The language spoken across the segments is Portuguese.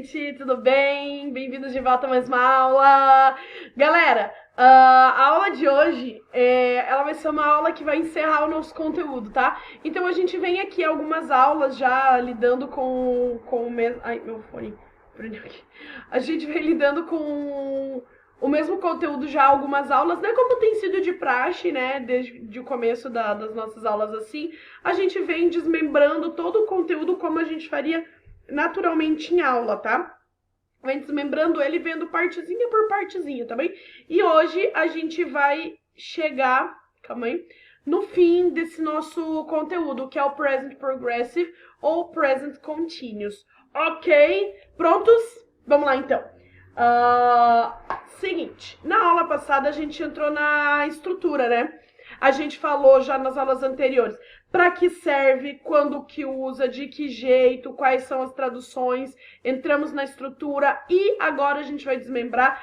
gente, tudo bem? Bem-vindos de volta a mais uma aula. Galera, a aula de hoje, ela vai ser uma aula que vai encerrar o nosso conteúdo, tá? Então a gente vem aqui algumas aulas já lidando com o mesmo... Ai, meu fone prendeu aqui. A gente vem lidando com o mesmo conteúdo já há algumas aulas, né? Como tem sido de praxe, né? Desde o começo das nossas aulas assim, a gente vem desmembrando todo o conteúdo como a gente faria naturalmente em aula, tá? Vem desmembrando ele, vendo partezinha por partezinha, tá bem? E hoje a gente vai chegar, calma aí, no fim desse nosso conteúdo, que é o Present Progressive ou Present Continuous. Ok? Prontos? Vamos lá, então. Seguinte, na aula passada a gente entrou na estrutura, né? A gente falou já nas aulas anteriores para que serve, quando que usa, de que jeito, quais são as traduções. Entramos na estrutura e agora a gente vai desmembrar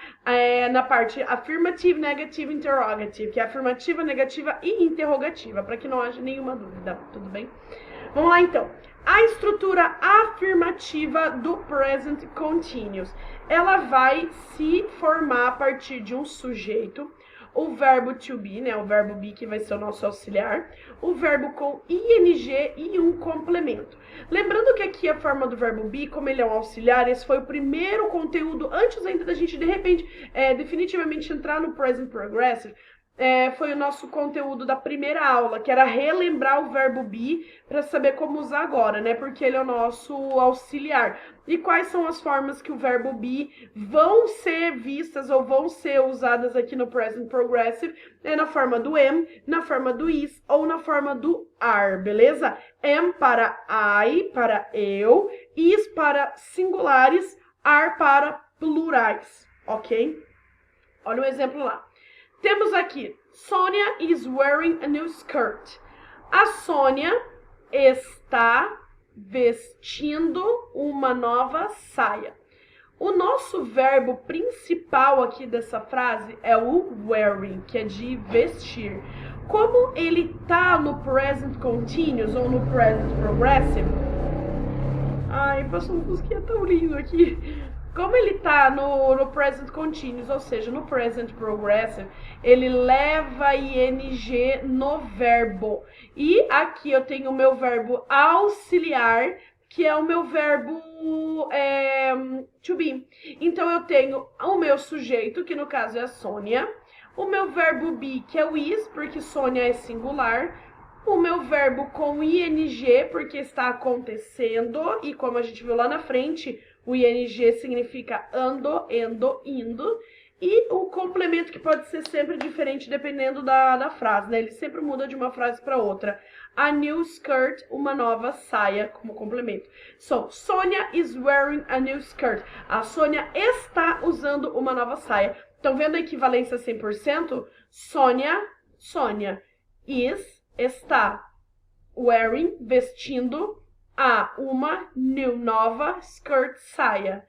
na parte afirmative, negative, interrogative, que é afirmativa, negativa e interrogativa, para que não haja nenhuma dúvida, tudo bem? Vamos lá então. A estrutura afirmativa do present continuous, ela vai se formar a partir de um sujeito, o verbo to be, né, o verbo be que vai ser o nosso auxiliar, o verbo com ing e um complemento. Lembrando que aqui a forma do verbo be, como ele é um auxiliar, esse foi o primeiro conteúdo, antes ainda da gente de repente definitivamente entrar no present progressive, foi o nosso conteúdo da primeira aula, que era relembrar o verbo be para saber como usar agora, né? Porque ele é o nosso auxiliar. E quais são as formas que o verbo be vão ser vistas ou vão ser usadas aqui no present progressive? É na forma do am, na forma do is ou na forma do are, beleza? Am para I, para eu, is para singulares, are para plurais, ok? Olha um exemplo lá. Temos aqui, Sonia is wearing a new skirt. A Sônia está vestindo uma nova saia. O nosso verbo principal aqui dessa frase é o wearing, que é de vestir. Como ele tá no present continuous ou no present progressive... Ai, passou um fusquinha tão lindo aqui. Como ele tá no present continuous, ou seja, no present progressive, ele leva ing no verbo. E aqui eu tenho o meu verbo auxiliar, que é o meu verbo to be. Então eu tenho o meu sujeito, que no caso é a Sônia, o meu verbo be, que é o is, porque Sônia é singular, o meu verbo com ing, porque está acontecendo, e como a gente viu lá na frente, o ing significa ando, endo, indo. E o complemento, que pode ser sempre diferente dependendo da frase, né? Ele sempre muda de uma frase para outra. A new skirt, uma nova saia, como complemento. So, Sonia is wearing a new skirt. A Sônia está usando uma nova saia. Estão vendo a equivalência 100%? Sônia is, está, wearing, vestindo, uma new, nova, skirt, saia.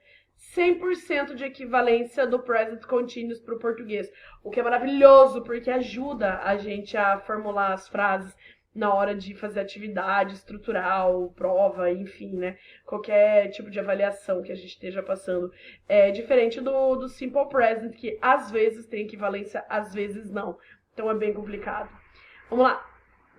100% de equivalência do present continuous para o português. O que é maravilhoso, porque ajuda a gente a formular as frases na hora de fazer atividade estrutural, prova, enfim, né? Qualquer tipo de avaliação que a gente esteja passando. É diferente do simple present, que às vezes tem equivalência, às vezes não. Então é bem complicado. Vamos lá.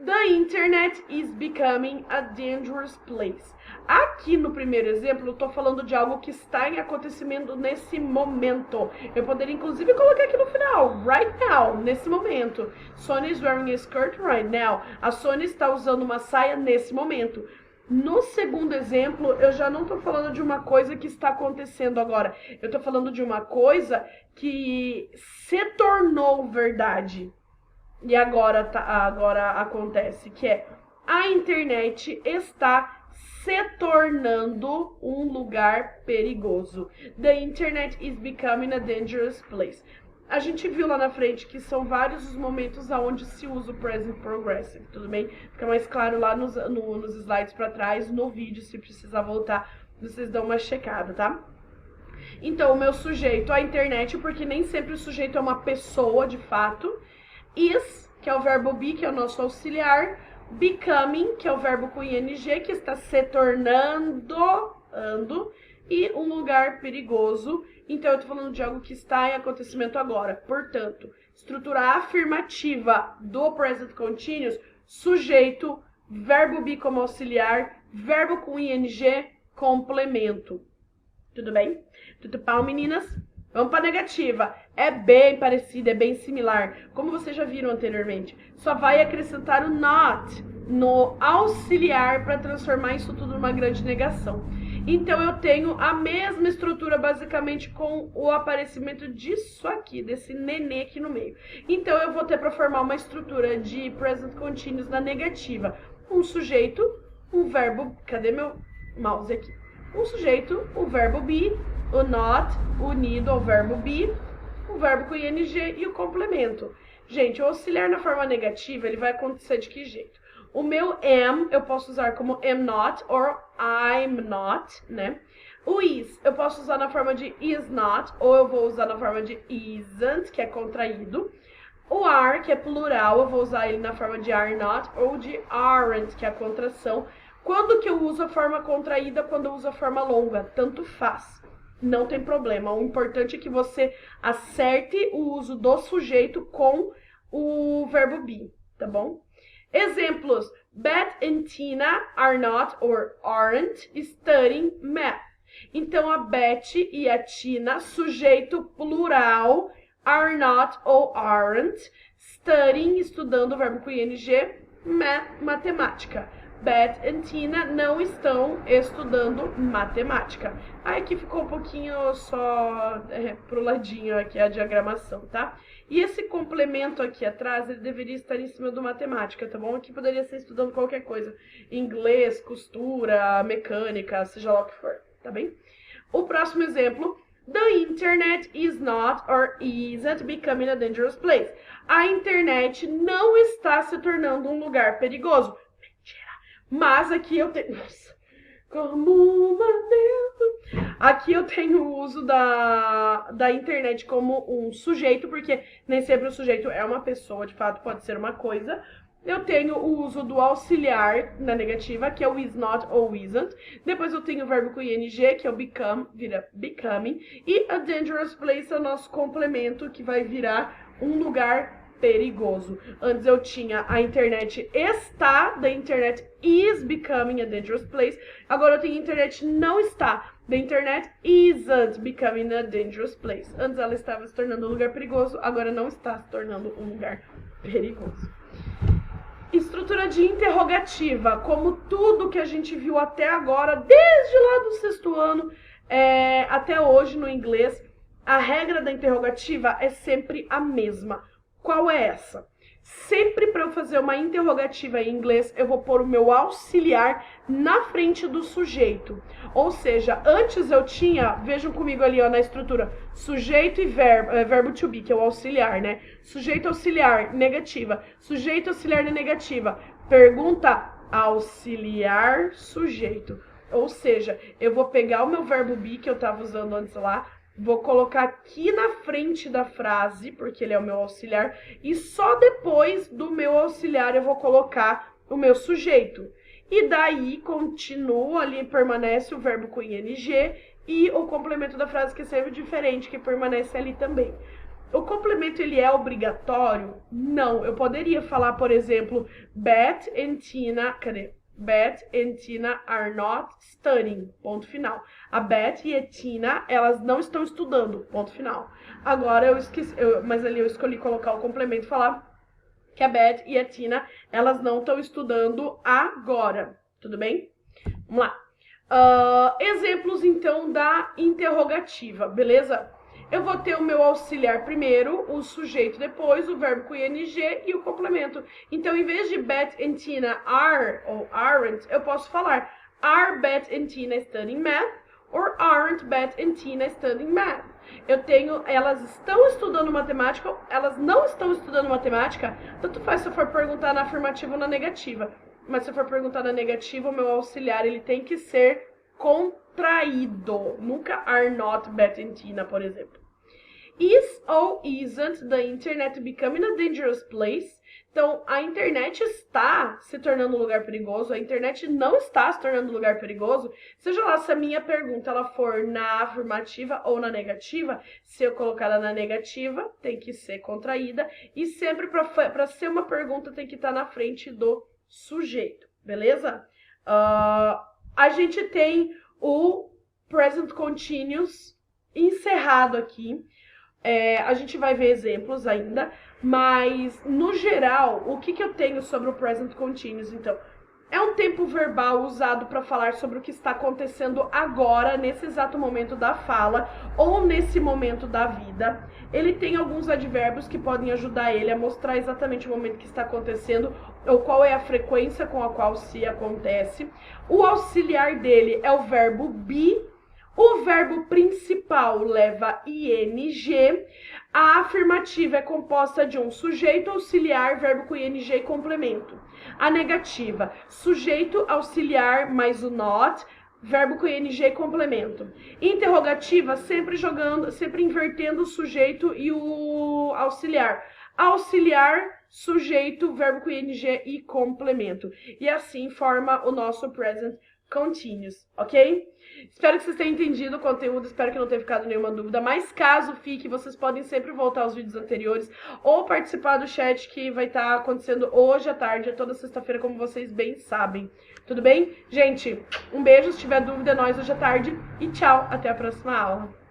The internet is becoming a dangerous place. Aqui no primeiro exemplo, eu estou falando de algo que está em acontecimento nesse momento. Eu poderia inclusive colocar aqui no final, right now, nesse momento. Sonia is wearing a skirt right now. A Sônia está usando uma saia nesse momento. No segundo exemplo, eu já não estou falando de uma coisa que está acontecendo agora. Eu estou falando de uma coisa que se tornou verdade. E agora acontece, que é a internet está se tornando um lugar perigoso. The internet is becoming a dangerous place. A gente viu lá na frente que são vários os momentos onde se usa o present progressive, tudo bem? Fica mais claro lá nos slides para trás, no vídeo, se precisar voltar, vocês dão uma checada, tá? Então, o meu sujeito, a internet, porque nem sempre o sujeito é uma pessoa de fato. Is, que é o verbo be, que é o nosso auxiliar. Becoming, que é o verbo com ing, que está se tornando, ando. e um lugar perigoso. Então, eu tô falando de algo que está em acontecimento agora. Portanto, estrutura afirmativa do present continuous, sujeito, verbo be como auxiliar, verbo com ing, complemento. Tudo bem? Tudo pau, meninas? Vamos para a negativa. É bem parecida, é bem similar. Como vocês já viram anteriormente. Só vai acrescentar o not no auxiliar para transformar isso tudo numa grande negação. Então, eu tenho a mesma estrutura, basicamente, com o aparecimento disso aqui, desse nenê aqui no meio. Então, eu vou ter para formar uma estrutura de present continuous na negativa. Um sujeito, um verbo... Cadê meu mouse aqui? Um sujeito, o verbo be, o not, unido ao verbo be, o verbo com ing e o complemento. Gente, o auxiliar na forma negativa, ele vai acontecer de que jeito? O meu am, eu posso usar como am not or I'm not, né? O is, eu posso usar na forma de is not, ou eu vou usar na forma de isn't, que é contraído. O are, que é plural, eu vou usar ele na forma de are not, ou de aren't, que é a contração. Quando que eu uso a forma contraída, quando eu uso a forma longa? Tanto faz. Não tem problema. O importante é que você acerte o uso do sujeito com o verbo be, tá bom? Exemplos. Beth and Tina are not or aren't studying math. Então, a Beth e a Tina, sujeito plural, are not ou aren't, studying, estudando o verbo com ing, math, matemática. Beth e Tina não estão estudando matemática. Aí aqui ficou um pouquinho só pro ladinho aqui a diagramação, tá? E esse complemento aqui atrás, ele deveria estar em cima do matemática, tá bom? Aqui poderia ser estudando qualquer coisa. Inglês, costura, mecânica, seja lá o que for, tá bem? O próximo exemplo. The internet is not or isn't becoming a dangerous place. A internet não está se tornando um lugar perigoso. Mas aqui eu tenho... Nossa, como uma deusa. Aqui eu tenho o uso da internet como um sujeito, porque nem sempre o sujeito é uma pessoa, de fato pode ser uma coisa. Eu tenho o uso do auxiliar na negativa, que é o is not ou isn't. Depois eu tenho o verbo com ing, que é o become, vira becoming. E a dangerous place é o nosso complemento, que vai virar um lugar perigoso. Antes eu tinha a internet está, the internet is becoming a dangerous place. Agora eu tenho a internet não está, the internet isn't becoming a dangerous place. Antes ela estava se tornando um lugar perigoso, agora não está se tornando um lugar perigoso. Estrutura de interrogativa, como tudo que a gente viu até agora, desde lá do sexto ano até hoje no inglês, a regra da interrogativa é sempre a mesma. Qual é essa? Sempre para eu fazer uma interrogativa em inglês, eu vou pôr o meu auxiliar na frente do sujeito. Ou seja, antes eu tinha, vejam comigo ali ó, na estrutura, sujeito e verbo to be, que é o auxiliar, né? Sujeito auxiliar, negativa. Sujeito auxiliar na negativa. Pergunta, auxiliar, sujeito. Ou seja, eu vou pegar o meu verbo be, que eu estava usando antes lá, vou colocar aqui na frente da frase, porque ele é o meu auxiliar, e só depois do meu auxiliar eu vou colocar o meu sujeito. E daí continua ali, permanece o verbo com ing e o complemento da frase que é sempre diferente, que permanece ali também. O complemento, ele é obrigatório? Não. Eu poderia falar, por exemplo, Beth and Tina... Cadê? Beth and Tina are not studying, ponto final. A Beth e a Tina, elas não estão estudando, ponto final. Agora eu esqueci, mas ali eu escolhi colocar o complemento e falar que a Beth e a Tina, elas não estão estudando agora, tudo bem? Vamos lá. Exemplos, então, da interrogativa, beleza? Eu vou ter o meu auxiliar primeiro, o sujeito depois, o verbo com ing e o complemento. Então, em vez de Beth and Tina are ou aren't, eu posso falar Are Beth and Tina studying math? Or aren't Beth and Tina studying math? Eu tenho, elas estão estudando matemática, elas não estão estudando matemática, tanto faz se eu for perguntar na afirmativa ou na negativa. Mas se eu for perguntar na negativa, o meu auxiliar, ele tem que ser contraído. Nunca are not Beth and Tina, por exemplo. Is ou isn't the internet becoming a dangerous place? Então, a internet está se tornando um lugar perigoso, a internet não está se tornando um lugar perigoso, seja lá se a minha pergunta ela for na afirmativa ou na negativa, se eu colocar ela na negativa, tem que ser contraída, e sempre para ser uma pergunta tem que estar na frente do sujeito, beleza? A gente tem o present continuous encerrado aqui. A gente vai ver exemplos ainda, mas no geral, o que eu tenho sobre o present continuous, então? É um tempo verbal usado para falar sobre o que está acontecendo agora, nesse exato momento da fala, ou nesse momento da vida. Ele tem alguns advérbios que podem ajudar ele a mostrar exatamente o momento que está acontecendo, ou qual é a frequência com a qual se acontece. O auxiliar dele é o verbo be. O verbo principal leva ing. A afirmativa é composta de um sujeito, auxiliar, verbo com ing e complemento. A negativa, sujeito, auxiliar mais o not, verbo com ing e complemento. Interrogativa, sempre invertendo o sujeito e o auxiliar. Auxiliar, sujeito, verbo com ing e complemento. E assim forma o nosso present continuous, ok? Espero que vocês tenham entendido o conteúdo, espero que não tenha ficado nenhuma dúvida, mas caso fique, vocês podem sempre voltar aos vídeos anteriores ou participar do chat que vai estar acontecendo hoje à tarde, toda sexta-feira, como vocês bem sabem. Tudo bem? Gente, um beijo, se tiver dúvida, é nóis hoje à tarde e tchau, até a próxima aula.